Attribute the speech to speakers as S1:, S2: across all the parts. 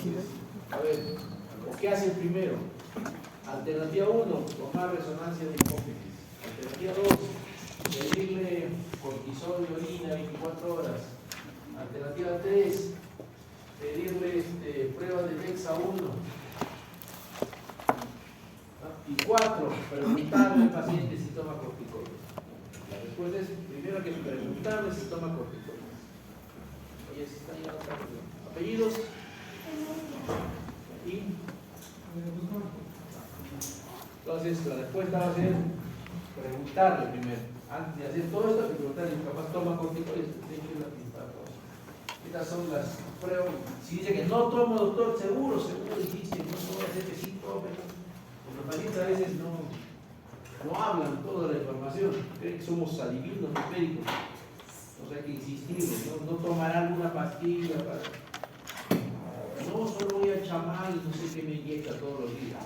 S1: A ver, ¿qué hace el primero? Alternativa 1, tomar resonancia de hipófisis. Alternativa 2, pedirle cortisol de orina 24 horas. Alternativa 3, pedirle prueba de DEXA 1. Y 4, preguntarle al paciente si toma corticoides. La respuesta es, primero hay que preguntarle si toma corticoides. Oye, si está llegando apellidos. Y entonces la respuesta va a ser preguntarle primero. Antes de hacer todo esto, hay que preguntarle si capaz toma corticoides. De hecho, es la principal cosa. Estas son las pruebas. Si dice que no tomo, doctor, seguro dijiste, no voy a hacer que sí tome. Los pacientes a veces no hablan toda la información, creen que somos adivinos los médicos. Entonces hay que insistirles, no tomar alguna pastilla para... No, solo voy al chamán y no sé qué me inyecta todos los días.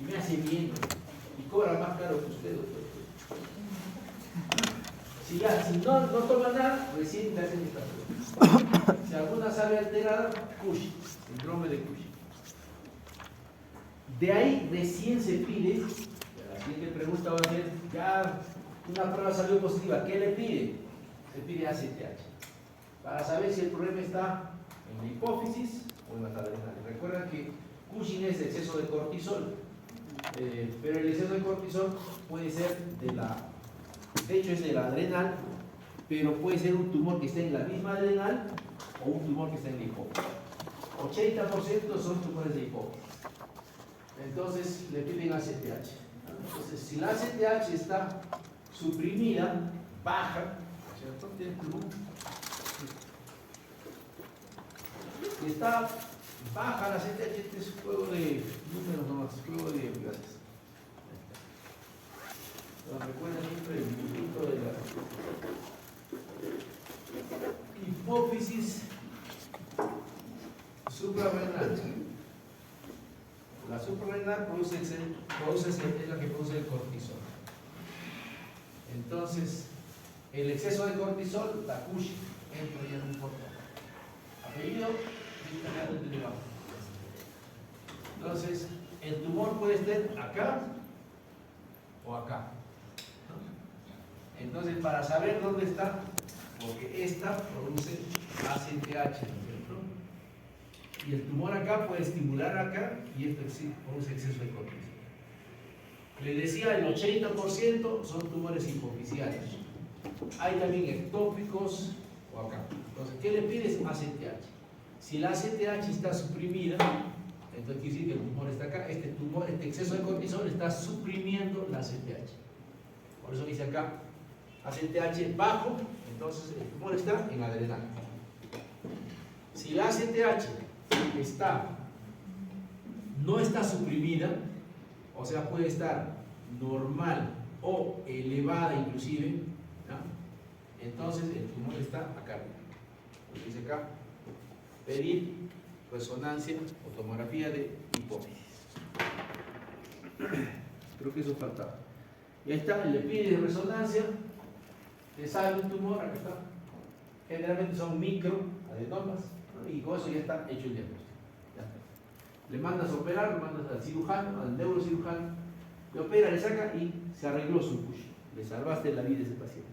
S1: Y me hace bien, y cobra más caro que usted, doctor. Si no toma nada, recién le hacen esta prueba. Si alguna sale alterada, Cushing, síndrome de Cushing. De ahí recién se pide, la siguiente pregunta va a ser, ya una prueba salió positiva, ¿qué le pide? Se pide ACTH, para saber si el problema está en la hipófisis o en las adrenales. Recuerden que Cushing es exceso de cortisol, pero el exceso de cortisol puede ser de hecho es de la adrenal, pero puede ser un tumor que esté en la misma adrenal o un tumor que esté en la hipófisis. 80% son tumores de hipófisis. Entonces le piden ACTH. Entonces, si la ACTH está suprimida, baja, ¿cierto? Si está baja la ACTH, este es un juego de números nomás, juego de gracias. Recuerden siempre el punto de la hipófisis suprarrenal. La suprarrenal es la que produce el cortisol. Entonces, el exceso de cortisol, la Cushing, entra ya no importa. Apellido, entonces, el tumor puede estar acá o acá. Entonces, para saber dónde está, porque esta produce ACTH, y el tumor acá puede estimular acá y esto produce exceso de cortisol. Les decía, el 80% son tumores hipofisiales. Hay también ectópicos o acá. Entonces, ¿qué le pides? ACTH. Si la ACTH está suprimida, entonces quiere decir que el tumor está acá. Este exceso de cortisol está suprimiendo la ACTH. Por eso dice acá, ACTH bajo, entonces el tumor está en adrenal. Si la ACTH no está suprimida, o sea, puede estar normal o elevada inclusive, ¿no? Entonces el tumor está acá. Pues dice acá, pedir resonancia o tomografía de hipófisis. Creo que eso faltaba. Y ahí está, le pide resonancia, te sale un tumor, acá está. Generalmente son microadenomas, ¿no? Y con eso ya está hecho el diagnóstico. Le mandas a operar, le mandas al cirujano, al neurocirujano, le opera, le saca y se arregló su Cushing. Le salvaste la vida a ese paciente.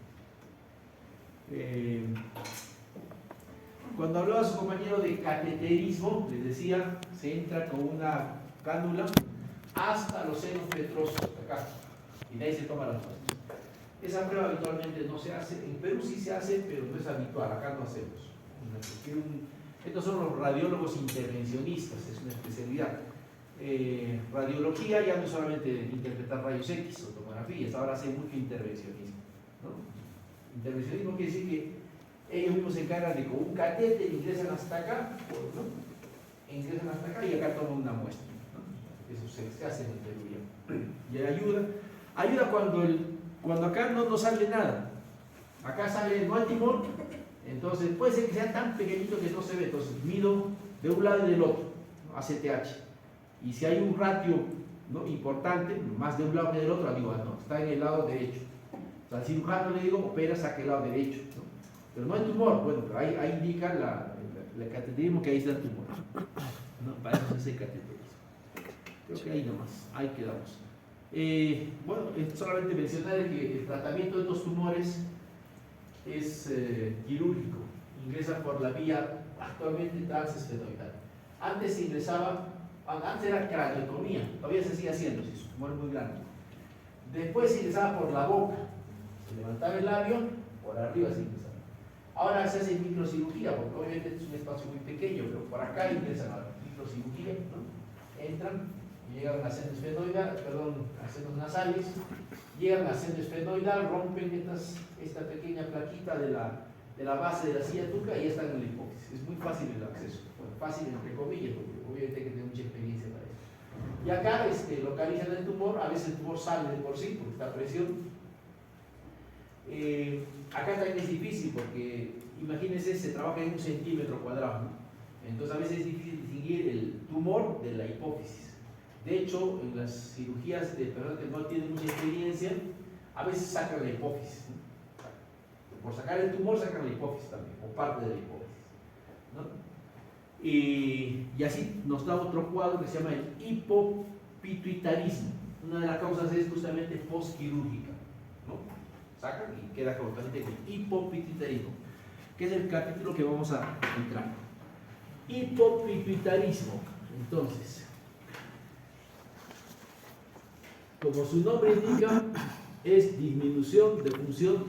S1: Cuando hablaba su compañero de cateterismo, les decía, se entra con una cánula hasta los senos petrosos, acá, y de ahí se toma las muestras. Esa prueba habitualmente no se hace, en Perú sí se hace, pero no es habitual, acá no hacemos. Estos son los radiólogos intervencionistas, es una especialidad. Radiología ya no es solamente interpretar rayos X o tomografías, ahora hace mucho intervencionismo, ¿no? Intervencionismo quiere decir que ellos mismos se encargan de con un catéter ingresan hasta acá, ¿no? Ingresan hasta acá y acá toman una muestra, ¿no? Eso se hace en Perú ya. Y ayuda cuando acá no sale nada. Acá sale, no hay tumor, entonces puede ser que sea tan pequeñito que no se ve, entonces mido de un lado y del otro, ¿no? ACTH. Y si hay un ratio, ¿no?, importante, más de un lado que del otro, digo, no, está en el lado derecho. O sea, al cirujano le digo, opera, saca el lado derecho, ¿no? Pero no hay tumor, bueno, pero ahí indica el cateterismo que ahí está el tumor. ¿No? Para eso se hace el cateterismo. Creo que ahí nomás, ahí quedamos. Bueno, solamente mencionar que el tratamiento de estos tumores es quirúrgico, ingresa por la vía actualmente transesfenoidal. Antes se ingresaba, antes era craniotomía, todavía se sigue haciendo, si es un tumor muy grande. Después se ingresaba por la boca, se levantaba el labio, por arriba se ingresaba. Ahora se hace microcirugía, porque obviamente es un espacio muy pequeño, pero por acá ingresan a la microcirugía, ¿no? Entran, llegan a seno esfenoidal, perdón, a senos nasales, llegan a seno esfenoidal, rompen esta pequeña plaquita de la base de la silla tuca y ya están en la hipófisis. Es muy fácil el acceso, bueno, fácil entre comillas, porque obviamente hay que tener mucha experiencia para eso. Y acá localizan el tumor, a veces el tumor sale de por sí, porque está a presión. Acá también es difícil porque, imagínense, se trabaja en 1 centímetro cuadrado, ¿no? Entonces a veces es difícil distinguir el tumor de la hipófisis. De hecho, en las cirugías de personas que no tienen mucha experiencia, a veces sacan la hipófisis, ¿no? Por sacar el tumor sacan la hipófisis también, o parte de la hipófisis, ¿no? Y así nos da otro cuadro que se llama el hipopituitarismo. Una de las causas es justamente postquirúrgica, ¿no? Sacan y queda justamente con hipopituitarismo, que es el capítulo que vamos a entrar. Hipopituitarismo, entonces, como su nombre indica, es disminución de función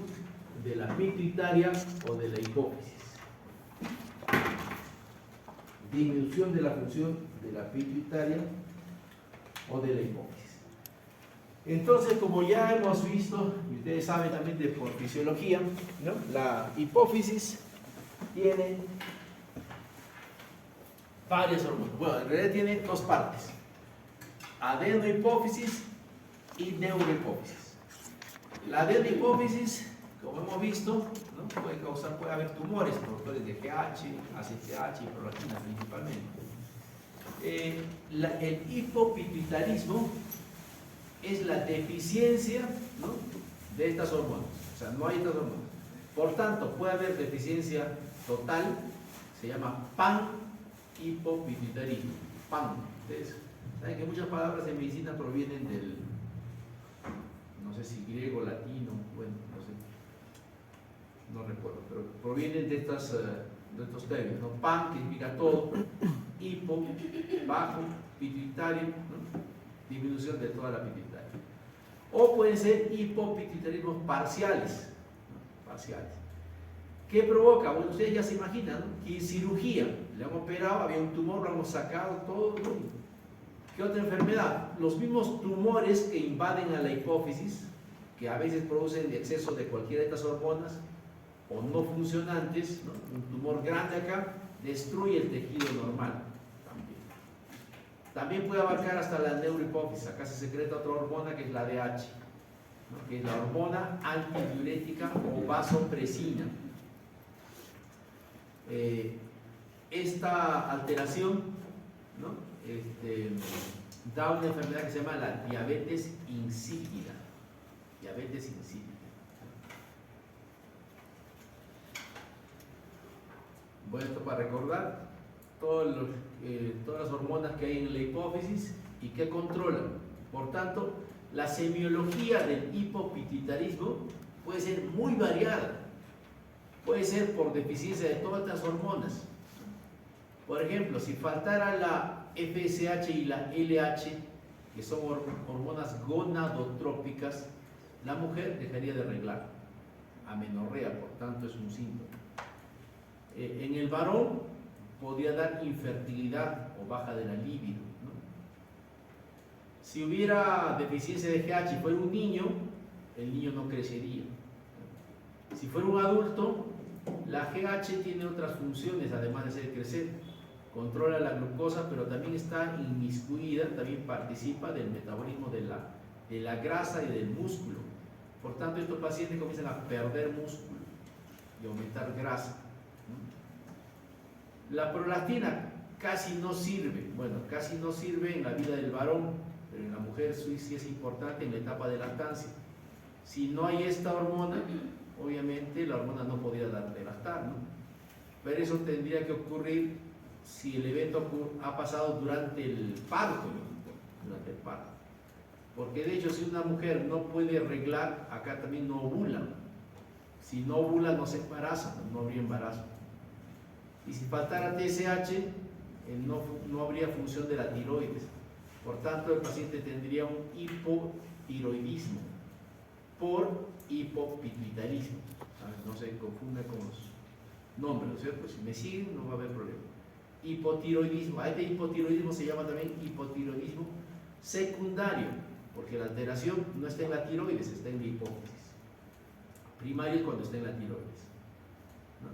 S1: de la pituitaria o de la hipófisis. Disminución de la función de la pituitaria o de la hipófisis. Entonces, como ya hemos visto, y ustedes saben también por fisiología, ¿no? La hipófisis tiene varias hormonas. Bueno, en realidad tiene dos partes: adenohipófisis y neurohipófisis. La adenohipófisis, como hemos visto, ¿no? puede haber tumores, productores de GH, ACTH y prolactina principalmente. El hipopituitarismo es la deficiencia, ¿no? de estas hormonas, o sea, no hay estas hormonas. Por tanto, puede haber deficiencia total, se llama panhipopituitarismo. Pan. Ustedes saben que muchas palabras en medicina provienen del, no sé si griego, latino, bueno, no sé, no recuerdo, pero provienen de estos términos, ¿no? Pan, que significa todo, hipo, bajo, pituitario, ¿no? Disminución de toda la pituitaria. O pueden ser hipopituitarismos parciales, ¿no? Parciales. ¿Qué provoca? Bueno, ustedes ya se imaginan, ¿no? Que en cirugía le han operado, había un tumor, lo hemos sacado todo, ¿no? ¿Qué otra enfermedad? Los mismos tumores que invaden a la hipófisis, que a veces producen exceso de cualquiera de estas hormonas, o no funcionantes, ¿no? Un tumor grande acá, destruye el tejido normal. También puede abarcar hasta la neurohipófisis. Acá se secreta otra hormona que es la DH, ¿no? Que es la hormona antidiurética o vasopresina. Esta alteración, ¿no? Da una enfermedad que se llama la diabetes insípida. Diabetes insípida. Bueno, esto para recordar todas las hormonas que hay en la hipófisis y que controlan. Por tanto, la semiología del hipopituitarismo puede ser muy variada. Puede ser por deficiencia de todas estas hormonas. Por ejemplo, si faltara la FSH y la LH, que son hormonas gonadotrópicas, la mujer dejaría de reglar, amenorrea, por tanto es un síntoma. En el varón podría dar infertilidad o baja de la libido, ¿no? Si hubiera deficiencia de GH y fuera un niño, el niño no crecería. Si fuera un adulto, la GH tiene otras funciones además de hacer crecer. Controla la glucosa, pero también está inmiscuida, también participa del metabolismo de la grasa y del músculo. Por tanto, estos pacientes comienzan a perder músculo y aumentar grasa. La prolactina casi no sirve, bueno, casi no sirve en la vida del varón, pero en la mujer sí es importante en la etapa de lactancia. Si no hay esta hormona, obviamente la hormona no podría dar de lactar, ¿no? Pero eso tendría que ocurrir si el evento ha pasado durante el parto, durante el parto. Porque de hecho, si una mujer no puede arreglar, acá también no ovula. Si no ovula, no se embaraza, no habría embarazo. Y si faltara TSH, no habría función de la tiroides. Por tanto, el paciente tendría un hipotiroidismo por hipopituitarismo. No se confunda con los nombres, ¿no es cierto? Si me siguen, no va a haber problema. Hipotiroidismo. A este hipotiroidismo se llama también hipotiroidismo secundario, porque la alteración no está en la tiroides, está en la hipófisis. Primario es cuando está en la tiroides, ¿no?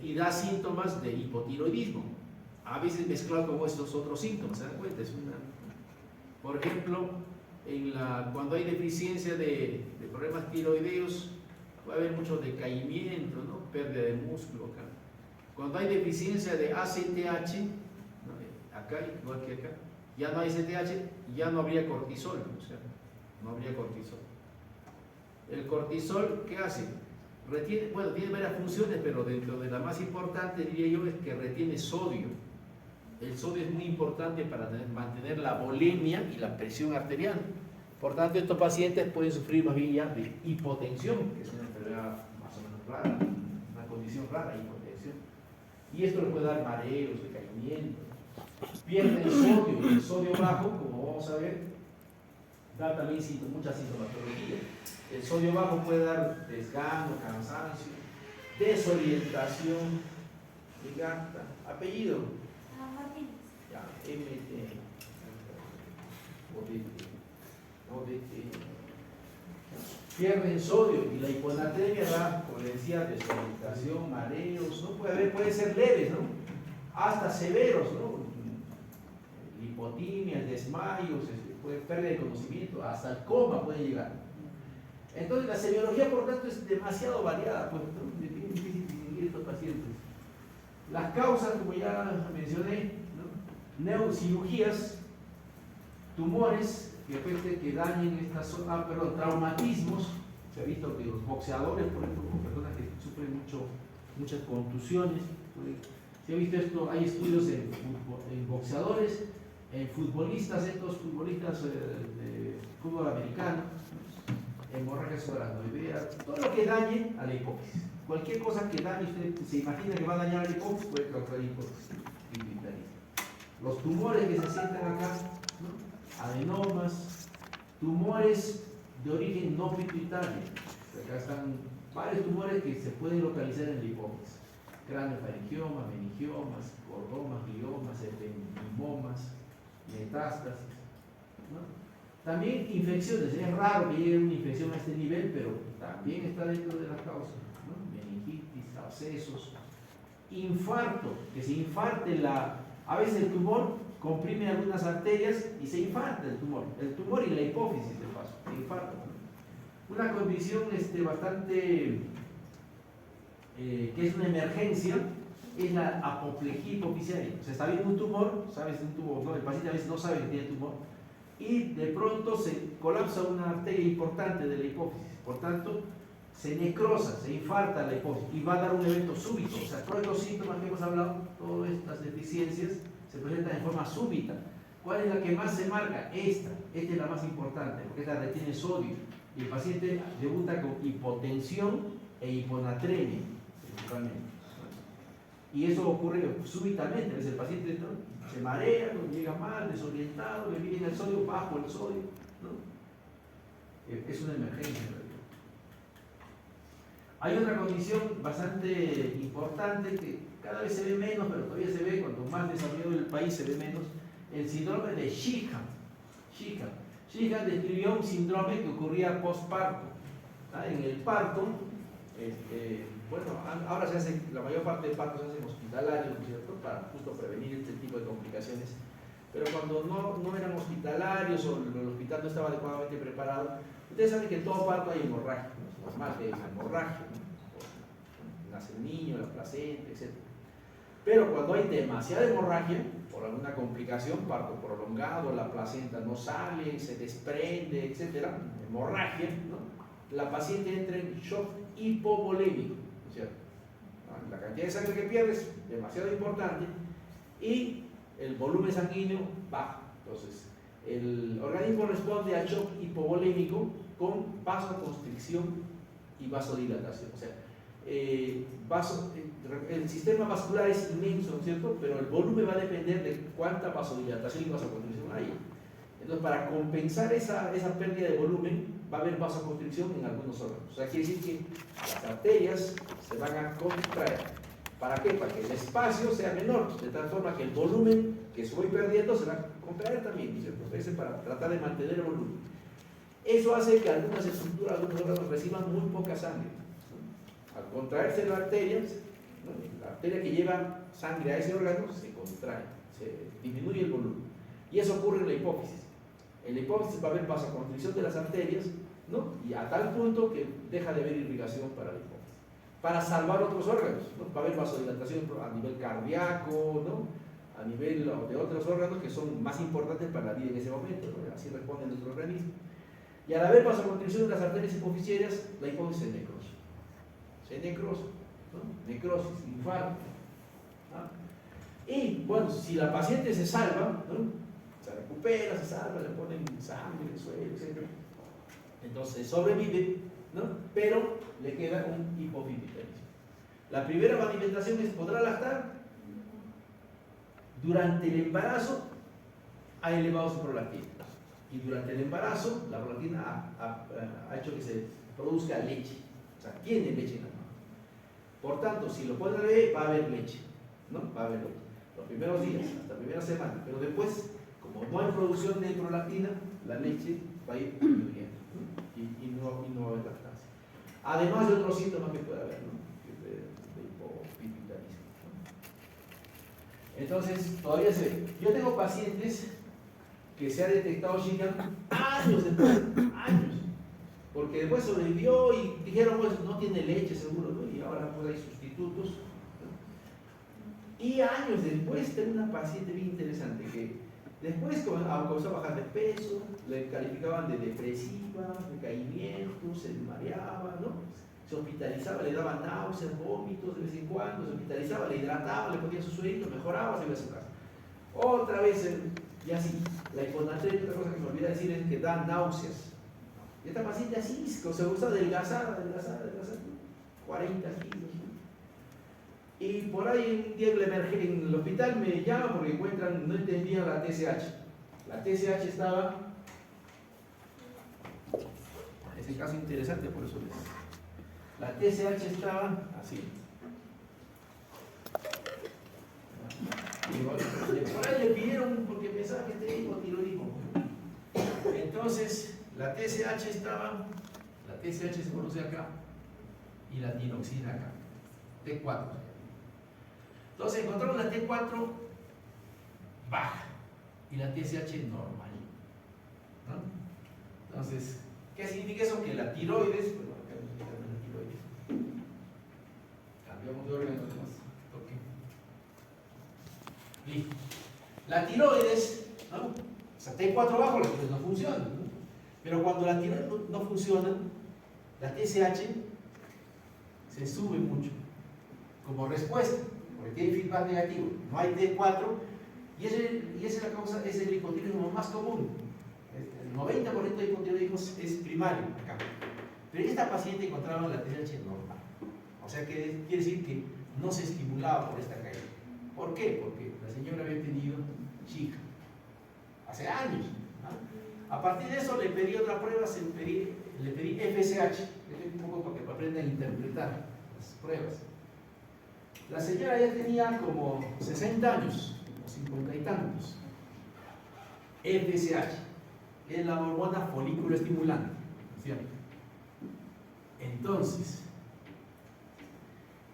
S1: Y da síntomas de hipotiroidismo, a veces mezclado con estos otros síntomas, ¿se dan cuenta? Por ejemplo, cuando hay deficiencia de problemas tiroideos, va a haber mucho decaimiento, ¿no? Pérdida de músculo acá. Cuando hay deficiencia de ACTH, ¿no? Acá, igual que acá, ya no hay ACTH, ya no habría cortisol, o sea, no habría cortisol. El cortisol, ¿qué hace? Tiene varias funciones, pero dentro de la más importante, diría yo, es que retiene sodio. El sodio es muy importante para mantener la volemia y la presión arterial. Por tanto, estos pacientes pueden sufrir más bien ya de hipotensión, que es una enfermedad más o menos rara, una condición rara, hipotensión. Y esto le puede dar mareos, decaimiento. Pierden sodio, y el sodio bajo, como vamos a ver, da también mucha sintomatología. El sodio bajo puede dar desgano, cansancio, desorientación, ligata, apellido. Ya, MT. Pierden sodio y la hiponatremia da, como le decía, desorientación, mareos, ¿no? Puede ser leves, ¿no? Hasta severos, ¿no? Hipotimia, desmayos, pérdida de conocimiento, hasta el coma puede llegar. Entonces la semiología, por tanto, es demasiado variada, pues, ¿no? Es difícil distinguir estos pacientes. Las causas, como ya mencioné, ¿no? Neurocirugías, tumores que dañen esta zona, traumatismos. Se ha visto que los boxeadores, por ejemplo, con personas que sufren muchas contusiones, se ha visto esto, hay estudios en boxeadores, en futbolistas, estos futbolistas de fútbol americano, hemorragias subaracnoideas, todo lo que dañe a la hipófisis. Cualquier cosa que dañe, usted se imagina que va a dañar a la hipófisis, puede causar hipopituitarismo. Los tumores que se sientan acá, ¿no? Adenomas, tumores de origen no pituitario. Acá están varios tumores que se pueden localizar en la hipófisis: craneofaringiomas, meningiomas, cordomas, gliomas, ependimomas, metástasis, ¿no? También infecciones. Es raro que llegue una infección a este nivel, pero también está dentro de las causas, ¿no? Meningitis, abscesos, infarto, que se infarte a veces el tumor comprime algunas arterias y se infarta el tumor y la hipófisis de paso, se infarta. Una condición bastante, que es una emergencia, es la apoplejía hipofisiaria. Se está viendo un tumor, sabes un tumor, ¿no? El paciente a veces no sabe que tiene tumor, y de pronto se colapsa una arteria importante de la hipófisis, por tanto se necrosa, se infarta la hipófisis y va a dar un evento súbito. O sea, todos estos síntomas que hemos hablado, todas estas deficiencias se presentan en forma súbita. ¿Cuál es la que más se marca? Esta es la más importante, porque esta retiene sodio y el paciente debuta con hipotensión e hiponatremia principalmente. Y eso ocurre súbitamente. A veces el paciente, ¿no? Se marea, ¿no? Llega mal, desorientado, le viene el sodio, bajo el sodio, ¿no? Es una emergencia en realidad. Hay otra condición bastante importante que cada vez se ve menos, pero todavía se ve, cuanto más desarrollado el país se ve menos, el síndrome de Sheehan. Sheehan describió un síndrome que ocurría postparto. En el parto, ahora se hace, la mayor parte del parto se hace en hospitalario, ¿no es cierto?, para justo prevenir este tipo de complicaciones. Pero cuando no eran hospitalarios o el hospital no estaba adecuadamente preparado, ustedes saben que en todo parto hay hemorragia, ¿no? Es normal que haya hemorragia, ¿no? Nace el niño, la placenta, etc. Pero cuando hay demasiada hemorragia, por alguna complicación, parto prolongado, la placenta no sale, se desprende, etc., hemorragia, ¿no? La paciente entra en shock hipovolémico, ¿no es cierto? La cantidad de sangre que pierdes es demasiado importante y el volumen sanguíneo baja. Entonces, el organismo responde a shock hipovolémico con vasoconstricción y vasodilatación. O sea, el sistema vascular es inmenso, ¿no es cierto? Pero el volumen va a depender de cuánta vasodilatación y vasoconstricción haya. Entonces, para compensar esa pérdida de volumen, va a haber vasoconstricción en algunos órganos. O sea, quiere decir que las arterias se van a contraer. ¿Para qué? Para que el espacio sea menor, de tal forma que el volumen que estoy perdiendo se va a contraer también, ¿cierto? Entonces, para tratar de mantener el volumen. Eso hace que algunas estructuras, algunos órganos reciban muy poca sangre. Al contraerse la arteria, ¿no? La arteria que lleva sangre a ese órgano se contrae, se disminuye el volumen. Y eso ocurre en la hipófisis. En la hipófisis va a haber vasoconstricción de las arterias, ¿no? Y a tal punto que deja de haber irrigación para la hipófisis. Para salvar otros órganos, ¿no? Va a haber vasodilatación a nivel cardíaco, ¿no? A nivel de otros órganos que son más importantes para la vida en ese momento, ¿no? Así responde nuestro organismo. Y al haber vasoconstricción de las arterias hipofisarias, la hipófisis se necrosa. Se necrosa, ¿no? Necrosis, infarto, ¿no? Y bueno, si la paciente se salva, ¿no? Se recupera, se salva, le ponen sangre, suelo, etc. Entonces sobrevive, ¿no? Pero le queda un hipofisitarismo. La primera manifestación es: ¿podrá lactar? Durante el embarazo ha elevado su prolactina. Y durante el embarazo, la prolactina ha hecho que se produzca leche. O sea, tiene leche en la mano. Por tanto, si lo pone al bebé, va a haber leche, ¿no? Va a haber leche. Los primeros días, hasta la primera semana. Pero después, como no hay producción de prolactina, la leche va a ir disminuyendo, ¿no? Y no va a haber lactancia. Además de otros síntomas que puede haber, ¿no? De hipopituitarismo, ¿no? Entonces, todavía se ve. Yo tengo pacientes que se ha detectado Shigam años después, años, porque después sobrevivió y dijeron, pues no tiene leche seguro, ¿no? Y ahora pues hay sustitutos, ¿no? Y años después tengo una paciente bien interesante que después comenzó a bajar de peso, le calificaban de depresiva, decaimiento, se mareaba, ¿no? Se hospitalizaba, le daban náuseas, vómitos de vez en cuando, se hospitalizaba, le hidrataba, le ponía su suelito, mejoraba, se iba a su casa. Otra vez, y así, la hiponatremia, otra cosa que me olvidé decir es que da náuseas. Y esta paciente así, se gusta adelgazar, 40 kilos. Y por ahí un día en el hospital me llaman porque encuentran, no entendían la TSH. La TSH estaba, ese caso interesante, por eso les. La TSH estaba así. Y por ahí le pidieron porque pensaba que tenía hipotiroidismo. Entonces, la TSH estaba, la TSH se conoce acá y la tinoxina acá, T4. Entonces encontramos la T4 baja y la TSH normal, ¿no? Entonces, ¿qué significa eso? Que la tiroides, bueno, acá nos quitamos la tiroides, cambiamos de órgano más, ok. Listo. La tiroides, ¿no? O sea, T4 bajo, la tiroides no funciona, ¿no? Pero cuando la tiroides no funciona, la TSH se sube mucho como respuesta, porque tiene feedback negativo, no hay T4, y esa es la causa, es el hipotiroidismo más común. El 90% de hipotiroidismo es primario acá. Pero en esta paciente encontraron la TSH normal. O sea que quiere decir que no se estimulaba por esta caída. ¿Por qué? Porque la señora había tenido chica hace años, ¿no? A partir de eso le pedí otra prueba, le pedí FSH, un poco para que aprendan a interpretar las pruebas. La señora ya tenía como 60 años, o 50 y tantos. FSH es la hormona folículo estimulante, ¿cierto? Entonces,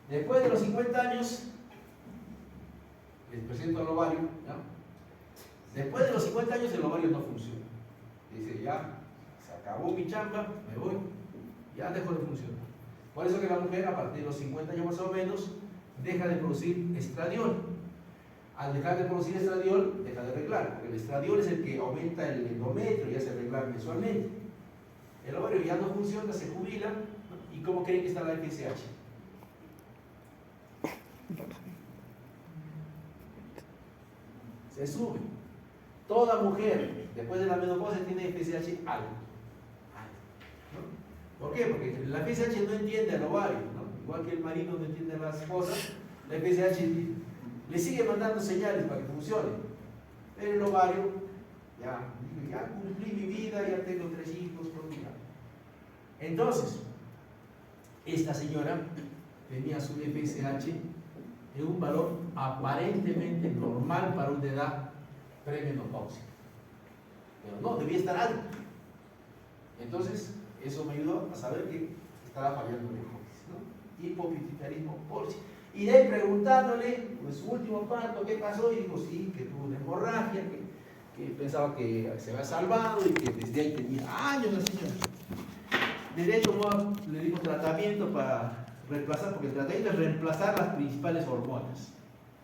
S1: después de los 50 años, les presento al ovario, ¿no? Después de los 50 años el ovario no funciona. Dice, ya, se acabó mi chamba, me voy, ya dejó de funcionar. Por eso que la mujer a partir de los 50 años más o menos deja de producir estradiol. Al dejar de producir estradiol, deja de reglar, porque el estradiol es el que aumenta el endometrio y hace reglar mensualmente. El ovario ya no funciona, se jubila, ¿no? ¿Y cómo creen que está la FSH? se sube. Toda mujer después de la menopausia tiene FSH alto. ¿No? ¿Por qué? Porque la FSH no entiende al ovario, ¿no? Igual que el marido no entiende a la esposa, la FSH le sigue mandando señales para que funcione. Pero el ovario, ya cumplí mi vida, ya tengo 3 hijos, todo ya. Entonces, esta señora tenía su FSH en un valor aparentemente normal para una edad premenopáusica. Pero no, debía estar alto. Entonces, eso me ayudó a saber que estaba fallando la hipófisis, ¿no? Hipopituitarismo pólisis. Y de ahí preguntándole, pues su último parto, ¿qué pasó? Y dijo, sí, que tuvo una hemorragia, que pensaba que se había salvado y que desde ahí tenía años la señora. Desde ahí le dimos tratamiento para reemplazar, porque el tratamiento es reemplazar las principales hormonas.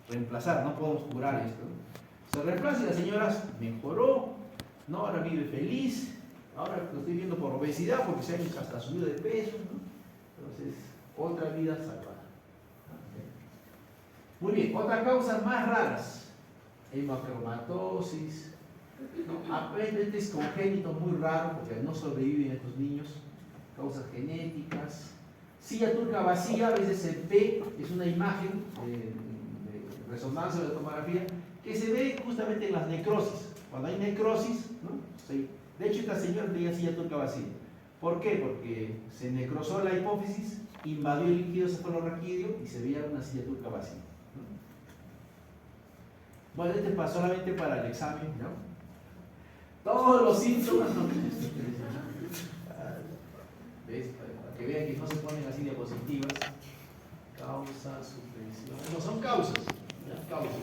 S1: Reemplazar, no podemos curar esto, ¿no? Se reemplaza y la señora mejoró, ¿no? Ahora vive feliz. Ahora lo estoy viendo por obesidad, porque se ha hasta subido de peso, ¿no? Entonces, otra vida salvada. Muy bien, otras causas más raras. Hemocromatosis. ¿No? Aparentemente es congénito muy raro, porque no sobreviven estos niños. Causas genéticas. Silla turca vacía, a veces se ve, es una imagen de resonancia de tomografía, que se ve justamente en las necrosis. Cuando hay necrosis, ¿no? Sí. De hecho, esta señora tenía silla turca vacía. ¿Por qué? Porque se necrosó la hipófisis, invadió el líquido cefalorraquídeo y se veía una silla turca vacía, ¿no? Bueno, este pasó solamente para el examen, ¿no? Todos los síntomas, ¿no? ¿Ves? Para que vean que no se ponen así diapositivas. Causa, suspensión. No son causas, ¿no? Causas.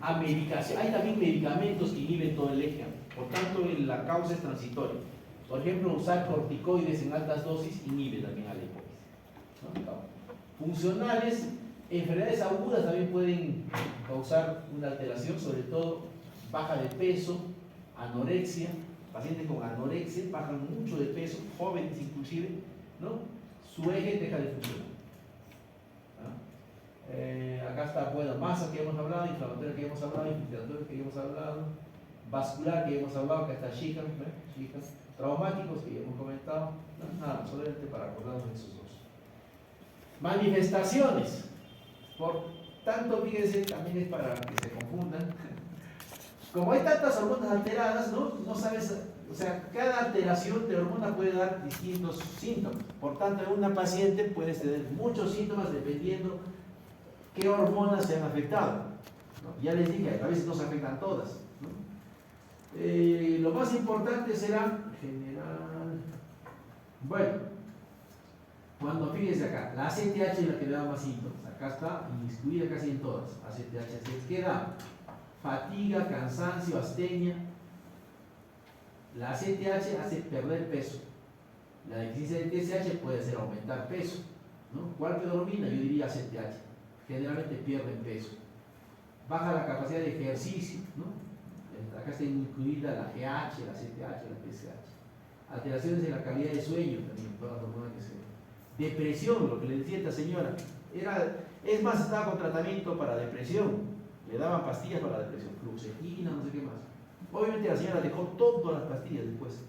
S1: A medicación. Hay también medicamentos que inhiben todo el eje. Por tanto, la causa es transitoria. Por ejemplo, usar corticoides en altas dosis inhibe también a la hipófisis, ¿no? Funcionales, enfermedades agudas también pueden causar una alteración, sobre todo baja de peso, anorexia. Pacientes con anorexia bajan mucho de peso, jóvenes inclusive, ¿no? Su eje deja de funcionar. Acá está, bueno, masa que hemos hablado, inflamatoria que hemos hablado, infiltratoria que hemos hablado, vascular que hemos hablado, acá está Shikan, traumáticos que ya hemos comentado, ¿no? Nada, solamente para acordarnos de esos dos. Manifestaciones, por tanto, fíjense, también es para que se confundan. Como hay tantas hormonas alteradas, no sabes, o sea, cada alteración de hormona puede dar distintos síntomas. Por tanto, en una paciente puedes tener muchos síntomas dependiendo qué hormonas se han afectado, ¿no? Ya les dije, a veces no se afectan todas, ¿no? Lo más importante será general. Bueno, cuando fíjense acá, la ACTH es la que le da más síntomas. Acá está inmiscuida casi en todas. ACTH se queda fatiga, cansancio, astenia. La ACTH hace perder peso. La deficiencia de TSH puede hacer aumentar peso, ¿no? ¿Cuál predomina? Yo diría ACTH. Generalmente pierden peso. Baja la capacidad de ejercicio, ¿no? Acá está incluida la GH, la CTH, la PSH. Alteraciones en la calidad de sueño, también todas las hormonas que se ven. Depresión, lo que le decía esta señora. Es más, estaba con tratamiento para depresión. Le daban pastillas para la depresión, fluoxetina, no sé qué más. Obviamente la señora dejó todas las pastillas después.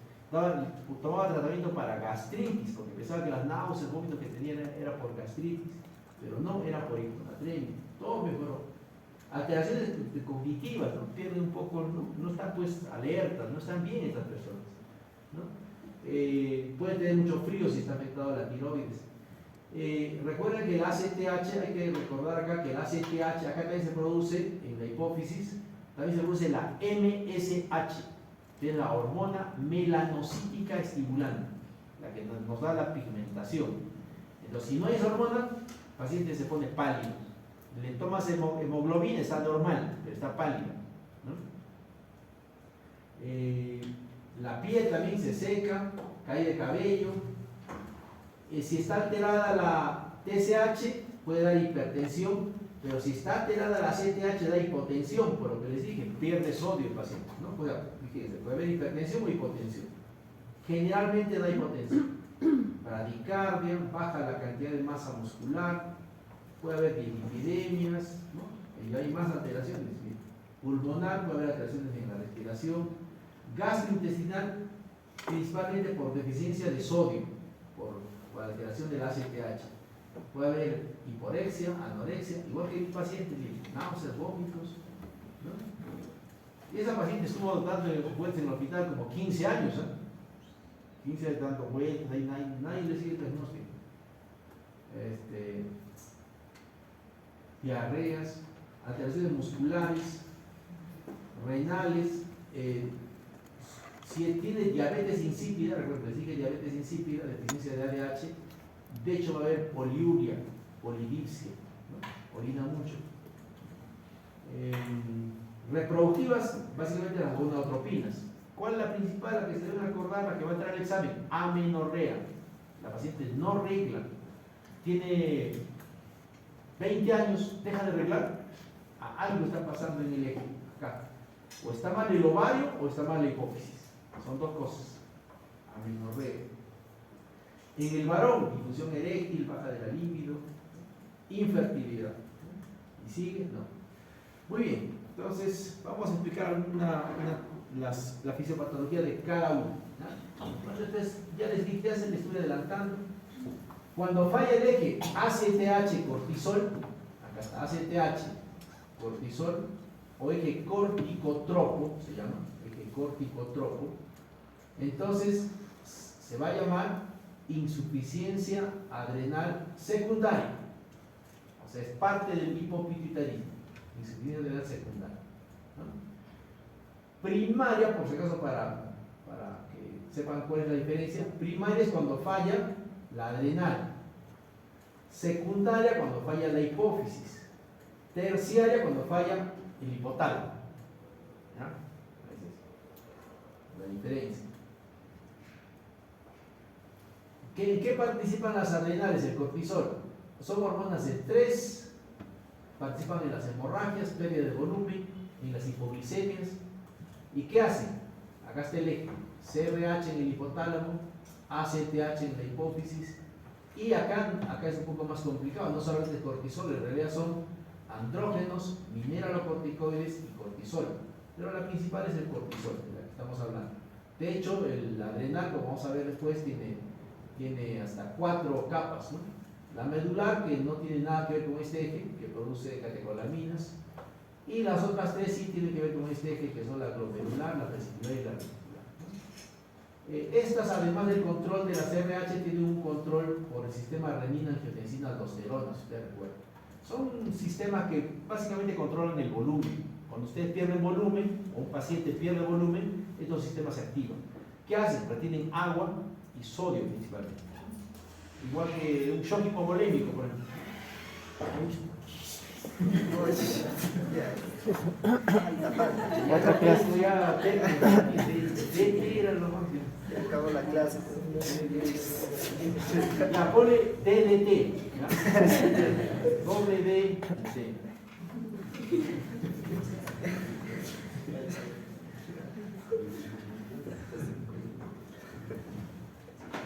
S1: Tomaba tratamiento para gastritis, porque pensaba que las náuseas, vómitos que tenía era por gastritis. Pero no, era por hiponatremia. Todo mejoró. Alteraciones cognitivas, ¿no? Pierden un poco, no están pues alertas, no están bien estas personas, ¿no? Pueden tener mucho frío si está afectado la tiroides. Recuerden que el ACTH, hay que recordar acá que el ACTH acá también se produce en la hipófisis, también se produce la MSH, que es la hormona melanocítica estimulante, la que nos da la pigmentación. Entonces, si no hay esa hormona, el paciente se pone pálido. Le tomas hemoglobina, está normal, pero está pálido, ¿no? La piel también se seca, cae de cabello. Si está alterada la TSH, puede dar hipertensión, pero si está alterada la CTH, da hipotensión, por lo que les dije, pierde sodio el paciente, ¿no? Fíjense, puede haber hipertensión o hipotensión. Generalmente da hipotensión. Bradicardia, baja la cantidad de masa muscular, puede haber dislipidemias, ¿no? Y hay más alteraciones. pulmonar, puede haber alteraciones en la respiración, gastrointestinal, principalmente por deficiencia de sodio, por alteración del ACTH. Puede haber hiporexia, anorexia, igual que un paciente tiene náuseas, vómitos, ¿no? Y esa paciente estuvo dando vueltas en el hospital como 15 años, 15 años dando vueltas, nadie le sigue el diagnóstico. Diarreas, alteraciones musculares, renales, si tiene diabetes insípida, recuerden que diabetes insípida, deficiencia de ADH, de hecho va a haber poliuria, polidipsia, ¿no? Orina mucho. Reproductivas, básicamente las gonadotropinas. ¿Cuál es la principal, la que se deben acordar, la que va a entrar al examen? Amenorrea. La paciente no regla, tiene 20 años, deja de reglar, algo está pasando en el eje, acá. O está mal el ovario o está mal la hipófisis. Son dos cosas. Amenorrea. En el varón, disfunción eréctil, baja de la libido, infertilidad. ¿Y sigue? No. Muy bien, entonces vamos a explicar la fisiopatología de cada uno. Entonces, ya les dije, ya se les estoy adelantando. Cuando falla el eje ACTH, cortisol, acá está ACTH, cortisol, o eje corticotropo, se llama, eje corticotropo, entonces se va a llamar insuficiencia adrenal secundaria. O sea, es parte del hipopituitarismo, insuficiencia adrenal secundaria, ¿no? Primaria, por si acaso, para que sepan cuál es la diferencia, primaria es cuando falla la adrenal, secundaria cuando falla la hipófisis, terciaria cuando falla el hipotálamo. ¿Ya? Esa es la diferencia. ¿En qué participan las adrenales? El cortisol. Son hormonas de estrés, participan en las hemorragias, pérdida de volumen, en las hipoglicemias. ¿Y qué hacen? Acá está el eje, CRH en el hipotálamo, ACTH en la hipófisis, y acá es un poco más complicado, no solamente el cortisol, en realidad son andrógenos, mineralocorticoides y cortisol, pero la principal es el cortisol, de la que estamos hablando. De hecho, el adrenal, como vamos a ver después, tiene hasta 4 capas, ¿no? La medular, que no tiene nada que ver con este eje, que produce catecolaminas, y las otras 3 sí tienen que ver con este eje, que son la glomerular, la vesicular y la reticular. Estas, además del control de la CRH, tienen un control por el sistema renina-angiotensina-aldosterona, si ustedes recuerdan. Son sistemas que básicamente controlan el volumen. Cuando ustedes pierden volumen, o un paciente pierde volumen, estos sistemas se activan. ¿Qué hacen? Retienen agua y sodio principalmente. Igual que un shock hipovolémico, por ejemplo. Otra clase ya
S2: acabó la clase.
S1: Ya pone DDT, doble D.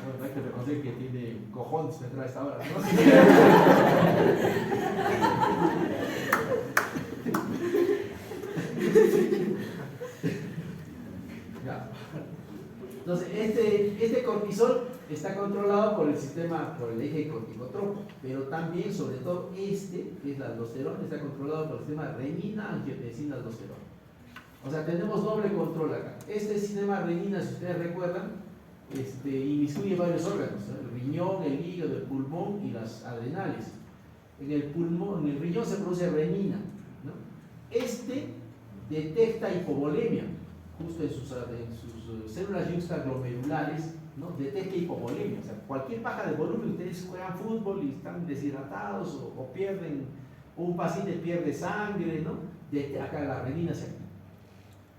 S1: Bueno, hay que reconocer que tiene cojones detrás de esta hora, ¿no? Ya. Entonces, este cortisol está controlado por el sistema, por el eje corticotropo, pero también, sobre todo, que es la aldosterona, está controlado por el sistema renina-angiotensina-aldosterona. O sea, tenemos doble control acá. Este sistema renina, si ustedes recuerdan, inmiscuye varios órganos, ¿no? El riñón, el hígado, el pulmón y las adrenales. En el riñón se produce renina, ¿no? Detecta hipovolemia, justo en sus células yuxtaglomerulares, ¿no? Detecta hipovolemia. O sea, cualquier baja de volumen, ustedes juegan fútbol y están deshidratados o pierden, o un paciente pierde sangre, ¿no? Acá la renina se activa.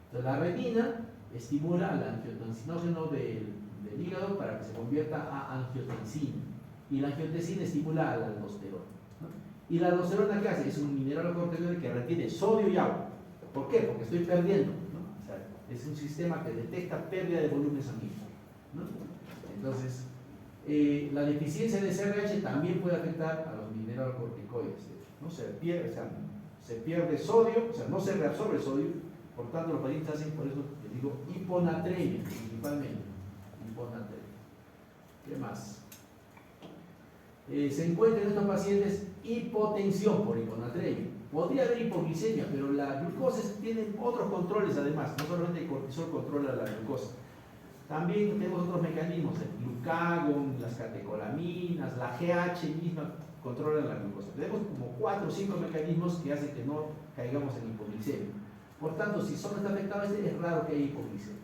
S1: Entonces, la renina estimula al angiotensinógeno del hígado para que se convierta a angiotensina, y la angiotensina estimula a la aldosterona, ¿no? Y la aldosterona, ¿qué hace? Es un mineralocorticoide que retiene sodio y agua. ¿Por qué? Porque estoy perdiendo, ¿no? O sea, es un sistema que detecta pérdida de volumen sanguíneo, ¿no? Entonces, la deficiencia de CRH también puede afectar a los mineralocorticoides, ¿no? Se se pierde sodio, o sea, no se reabsorbe el sodio, por tanto los pacientes hacen, por eso les digo, hiponatremia principalmente, hiponatremia. ¿Qué más? Se encuentra en estos pacientes hipotensión por hiponatremia. Podría haber hipoglicemia, pero la glucosa tiene otros controles además, no solamente el cortisol controla la glucosa. También tenemos otros mecanismos, el glucagón, las catecolaminas, la GH misma controlan la glucosa. Tenemos como 4 o 5 mecanismos que hacen que no caigamos en hipoglicemia. Por tanto, si solo está afectado este, es raro que haya hipoglicemia.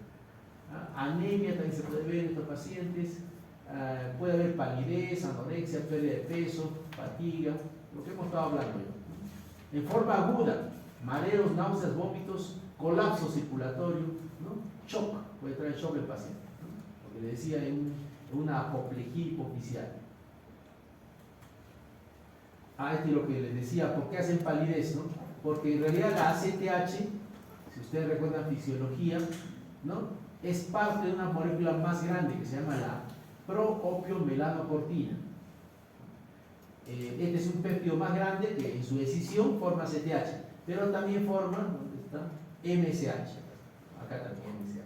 S1: Anemia también se puede ver en estos pacientes. Puede haber palidez, anorexia, pérdida de peso, fatiga, lo que hemos estado hablando ya. En forma aguda, mareos, náuseas, vómitos, colapso circulatorio, ¿no? Shock, puede traer shock al paciente, ¿no? Lo que le decía en una apoplejía hipofisial. Este es lo que les decía, ¿por qué hacen palidez? ¿No? Porque en realidad la ACTH, si ustedes recuerdan fisiología, ¿no? Es parte de una molécula más grande que se llama la proopiomelanocortina. Este es un péptido más grande que en su decisión forma ACTH, pero también forma, ¿dónde está? MSH. Acá también MSH.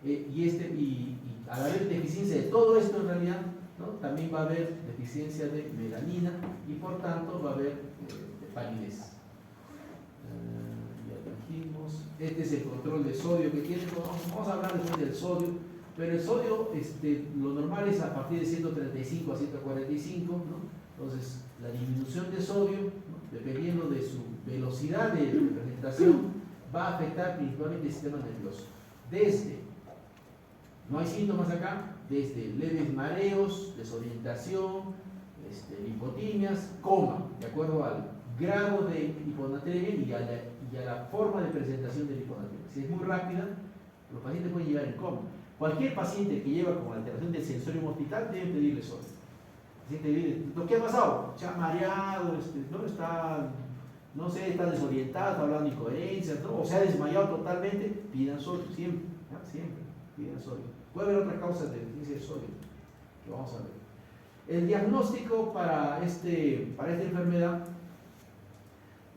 S1: Y al haber deficiencia de todo esto en realidad, ¿no? También va a haber deficiencia de melanina y por tanto va a haber palidez. Ya dijimos, este es el control de sodio que tiene. Vamos a hablar después del sodio, pero el sodio, lo normal es a partir de 135 a 145, ¿no? Entonces la disminución de sodio, ¿no? Dependiendo de su velocidad de presentación, va a afectar principalmente el sistema nervioso. Desde, no hay síntomas acá, desde leves mareos, desorientación, lipotimias, coma, de acuerdo al grado de hiponatremia y a la forma de presentación de la hiponatremia. Si es muy rápida, los pacientes pueden llegar en coma. Cualquier paciente que lleva con alteración del sensorium hospital debe pedirle sodio. El paciente dice, ¿qué ha pasado? Se ha mareado, no está, no sé, está desorientado, está hablando incoherencias, ¿no? O se ha desmayado totalmente, pidan sodio, siempre, ¿no? Siempre pidan sodio. Puede haber otras causas de deficiencia de sodio, que vamos a ver. El diagnóstico para esta enfermedad,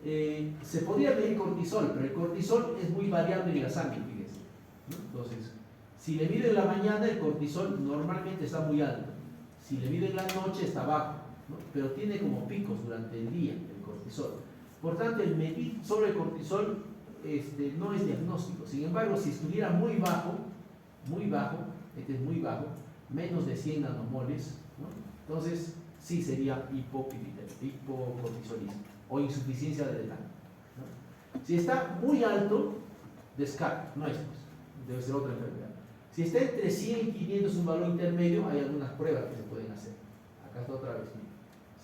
S1: se podría medir cortisol, pero el cortisol es muy variable en la sangre, fíjense, ¿no? Entonces, si le miden en la mañana, el cortisol normalmente está muy alto. Si le miden en la noche, está bajo, ¿no? Pero tiene como picos durante el día el cortisol. Por tanto, el medir solo el cortisol no es diagnóstico. Sin embargo, si estuviera muy bajo, este es muy bajo, menos de 100 nanomoles, ¿no? Entonces sí sería hipocortisolismo o insuficiencia adrenal, ¿no? Si está muy alto, descarga, no es pues, debe ser otra enfermedad. Si está entre 100 y 500 un valor intermedio, hay algunas pruebas que se pueden hacer. Acá está otra vez.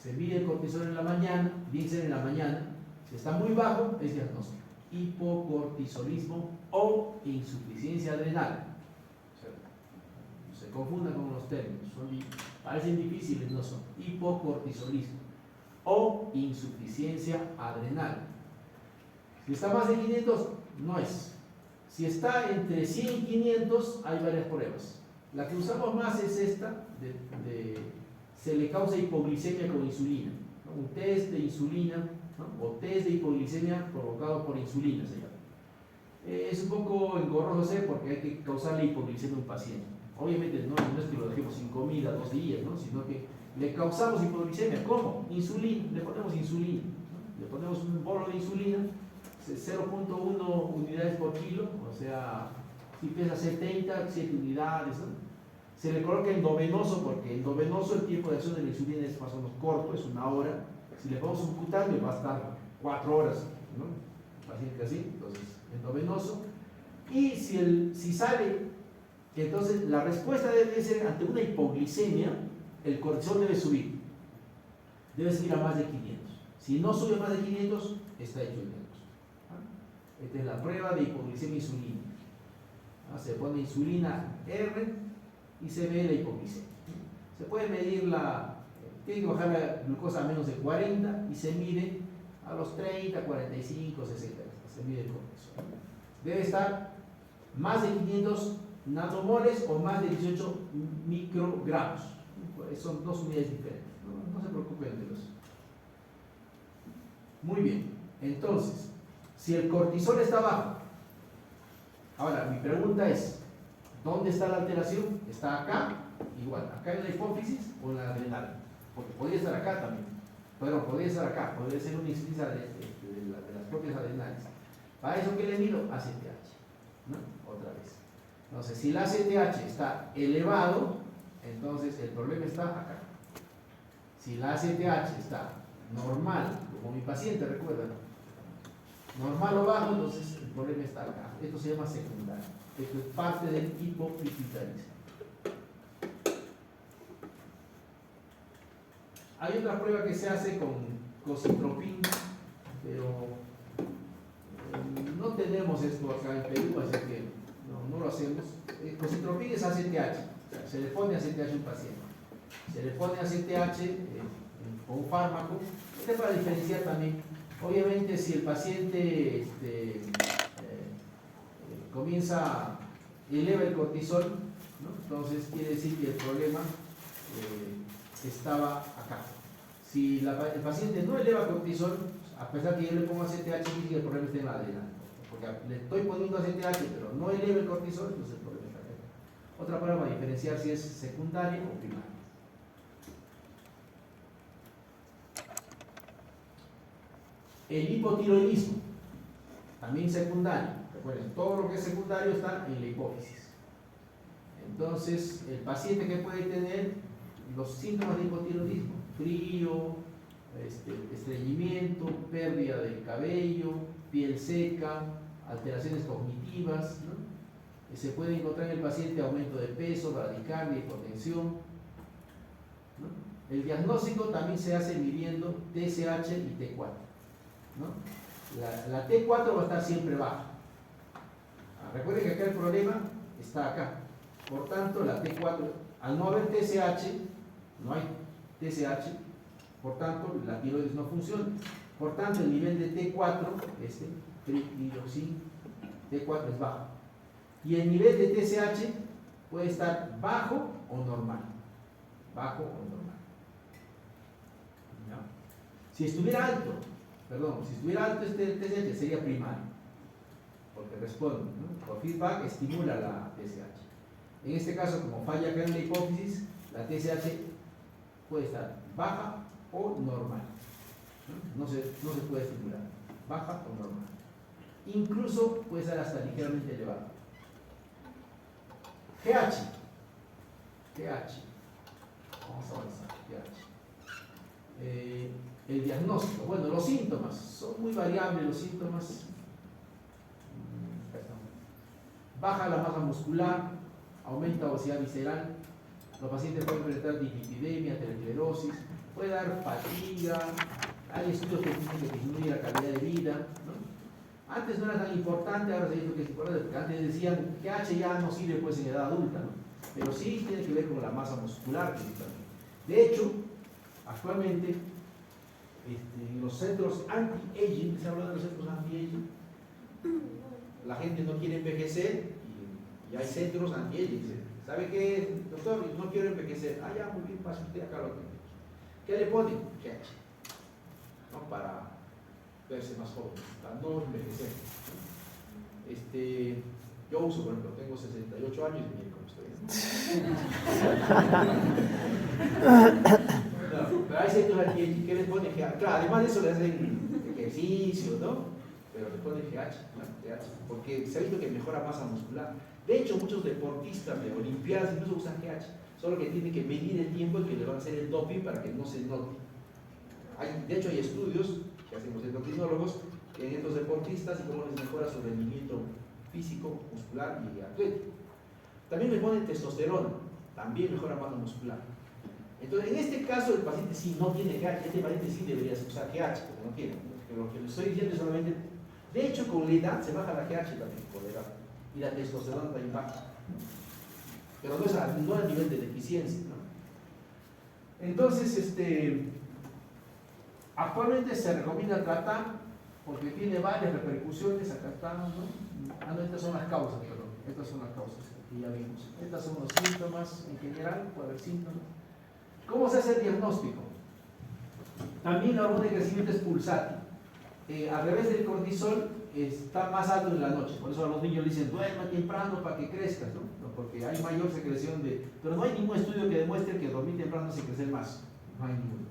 S1: Se mide el cortisol en la mañana, dice en la mañana, si está muy bajo, es diagnóstico. Hipocortisolismo o insuficiencia adrenal. No se confundan con los términos, parecen difíciles, no son. Hipocortisolismo o insuficiencia adrenal. Si está más de 500, no es. Si está entre 100 y 500, hay varias pruebas. La que usamos más es esta, se le causa hipoglicemia con insulina, ¿no? Un test de insulina, ¿no? O test de hipoglicemia provocado por insulina se llama. Es un poco engorroso hacer porque hay que causarle hipoglicemia a un paciente. Obviamente no es que lo dejemos sin comida 2 días, ¿no? Sino que le causamos hipoglicemia. ¿Cómo? Insulina, le ponemos insulina, ¿no? Le ponemos un bolo de insulina, 0.1 unidades por kilo, o sea, si pesa 70, 7 unidades, ¿no? Se le coloca endovenoso porque endovenoso el tiempo de acción de la insulina es más o menos corto, es 1 hora. Si le ponemos un cutáneo va a estar 4 horas, ¿no? Paciente así, entonces endovenoso. Y si sale, entonces la respuesta debe ser ante una hipoglicemia, el cortisol debe subir a más de 500. Si no sube más de 500, está hecho el diagnóstico. Esta es la prueba de hipoglicemia insulina. Se pone insulina R y se ve la hipoglicemia. Se puede medir tiene que bajar la glucosa a menos de 40 y se mide a los 30, 45, 60. Se mide el cortisol. Debe estar más de 500 nanomoles o más de 18 microgramos. Son 2 unidades diferentes. No se preocupen de los. Muy bien. Entonces, si el cortisol está bajo, ahora mi pregunta es, ¿dónde está la alteración? ¿Está acá? Igual, acá en la hipófisis o en la adrenal, porque podría estar acá también, pero podría estar acá, podría ser una incidencia de las propias adrenales. Para eso, ¿qué le mido? ACTH, ¿no? Otra vez. Entonces, si el ACTH está elevado, entonces el problema está acá. Si la ACTH está normal, como mi paciente, recuerda, normal o bajo, entonces el problema está acá. Esto se llama secundario. Esto es parte del hipopituitarismo. Hay otra prueba que se hace con cocitropín, pero no tenemos esto acá en Perú, así que no lo hacemos. El cocitropín es ACTH, o sea, se le pone ACTH a un paciente. Se le pone ACTH con un fármaco. Este para diferenciar también. Obviamente, si el paciente eleva el cortisol, ¿no? Entonces quiere decir que el problema estaba acá. Si el paciente no eleva cortisol, a pesar que yo le pongo ACTH, dice que el problema está en la adrenal. Porque le estoy poniendo ACTH, pero no eleva el cortisol, entonces el problema está acá. Otra prueba para diferenciar si es secundaria o primaria. El hipotiroidismo, también secundario. Recuerden, todo lo que es secundario está en la hipófisis. Entonces, el paciente que puede tener los síntomas de hipotiroidismo: frío, estreñimiento, pérdida del cabello, piel seca, alteraciones cognitivas, ¿no? Se puede encontrar en el paciente aumento de peso, bradicardia, hipotensión, ¿no? El diagnóstico también se hace midiendo TSH y T4, ¿no? La T4 va a estar siempre baja. Recuerden que acá el problema está acá. Por tanto, la T4, al no haber TSH, no hay TSH, por tanto, la tiroides no funciona. Por tanto, el nivel de T4, tritiroxin, T4 es bajo. Y el nivel de TSH puede estar bajo o normal. Bajo o normal. ¿No? Si estuviera alto este TSH sería primario, porque responde, ¿no? Por feedback estimula la TSH. En este caso, como falla acá en la hipófisis, la TSH puede estar baja o normal. No se puede estimular, baja o normal. Incluso puede estar hasta ligeramente elevada. GH. Vamos a avanzar. GH. El diagnóstico. Bueno, los síntomas. Son muy variables los síntomas. Baja la masa muscular, aumenta obesidad visceral. Los pacientes pueden presentar dislipidemia, teleesclerosis, puede dar fatiga. Hay estudios que dicen que disminuye la calidad de vida, ¿no? Antes no era tan importante, ahora se ha visto que es importante, porque antes decían que H ya no sirve pues en edad adulta, ¿no? Pero sí tiene que ver con la masa muscular principalmente. De hecho, actualmente, en los centros anti-aging, se habla de los centros anti-aging, la gente no quiere envejecer y hay centros anti-aging. ¿Sabe qué, doctor? No quiero envejecer. Ah, ya, muy bien, pasa usted acá lo que. ¿Qué le ponen? GH, ¿no? Para verse más joven, para no envejecer. Yo uso, por ejemplo, tengo 68 años y miren cómo estoy. No, pero hay centros anti-aging que les ponen GH. Claro, además de eso le hacen ejercicio, ¿no? Pero le ponen GH, ¿no? Porque se ha visto que mejora masa muscular. De hecho, muchos deportistas de olimpiadas incluso usan GH, solo que tienen que medir el tiempo en que le van a hacer el doping para que no se note. De hecho, hay estudios que hacen los endocrinólogos en estos deportistas y cómo les mejora su rendimiento físico, muscular y atlético. También le ponen testosterona, también mejora masa muscular. Entonces, en este caso, el paciente sí no tiene GH, este paciente sí debería usar GH, porque no tiene. Pero lo que le estoy diciendo es solamente, de hecho, con la edad se baja la GH también, por la edad. Y la testosterona también baja. Pero no a nivel de deficiencia, ¿no? Entonces, actualmente se recomienda tratar porque tiene varias repercusiones. Acá estamos, ¿no? Estas son las causas, perdón. Estas son las causas que ya vimos. Estas son los síntomas en general, puede haber síntomas. ¿Cómo se hace el diagnóstico? También la hormona de crecimiento es pulsátil. al revés del cortisol, está más alto en la noche. Por eso a los niños les dicen, duerma temprano para que crezcas, ¿no? Porque hay mayor secreción de... Pero no hay ningún estudio que demuestre que dormir temprano hace crecer más. No hay ninguno.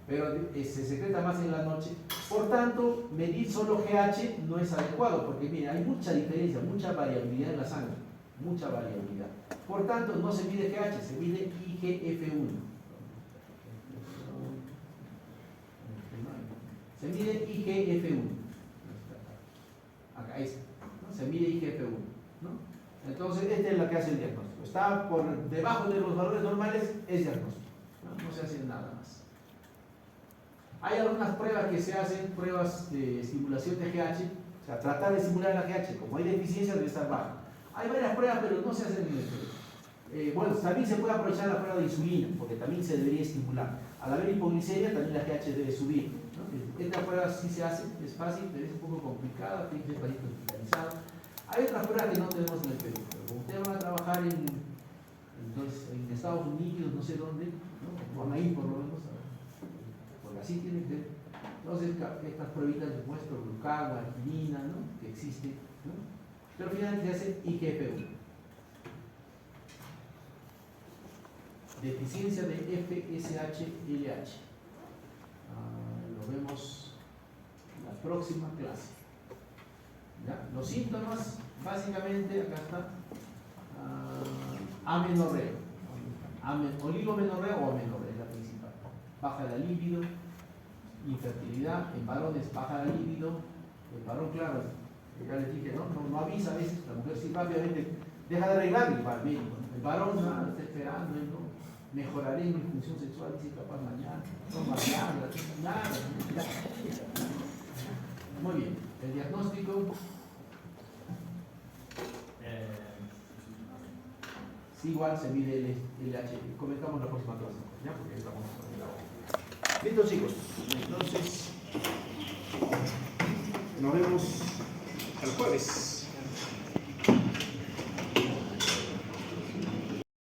S1: Pero se secreta más en la noche. Por tanto, medir solo GH no es adecuado, porque mire, hay mucha diferencia, mucha variabilidad en la sangre. Mucha variabilidad. Por tanto, no se mide GH, se mide IGF-1. Se mide IGF-1. Acá está, ¿no? Se mide IGF-1, ¿no? Entonces, esta es la que hace el diagnóstico. Está por debajo de los valores normales, es diagnóstico. No se hace nada más. Hay algunas pruebas que se hacen, pruebas de estimulación de GH, o sea, tratar de estimular la GH, como hay deficiencia debe estar baja. Hay varias pruebas, pero no se hacen en el estudio. Bueno, también se puede aprovechar la prueba de insulina, porque también se debería estimular. Al haber hipoglicemia, también la GH debe subir, ¿no? Esta prueba sí se hace, es fácil, pero es un poco complicada, tiene que ser paciente hospitalizado. Hay otras pruebas que no tenemos en el Perú, pero como ustedes van a trabajar en Estados Unidos, no sé dónde, ¿no? Van a ir por lo menos, porque así tienen que ser. Entonces, estas pruebitas de muestro, glucagón, arginina, ¿no? Que existe, ¿no? Pero finalmente se hace IGF-1. Deficiencia de FSH-LH. Lo vemos en la próxima clase. ¿Ya? Los síntomas, básicamente, acá está, amenorrea. Oligomenorrea o amenorrea es la principal. Baja la libido, infertilidad, en varones baja la libido, el varón, claro, ya les dije, no avisa a veces, la mujer sí rápidamente deja de arreglar y va al médico. El varón está esperando, ¿no? Mejoraré mi función sexual, dice capaz mañana, no mañana, nada. Muy bien, el diagnóstico. Sí, igual se mide el LH. Comentamos la próxima clase, ¿ya? Porque estamos en la hora. Listo, chicos. Entonces, nos vemos el jueves.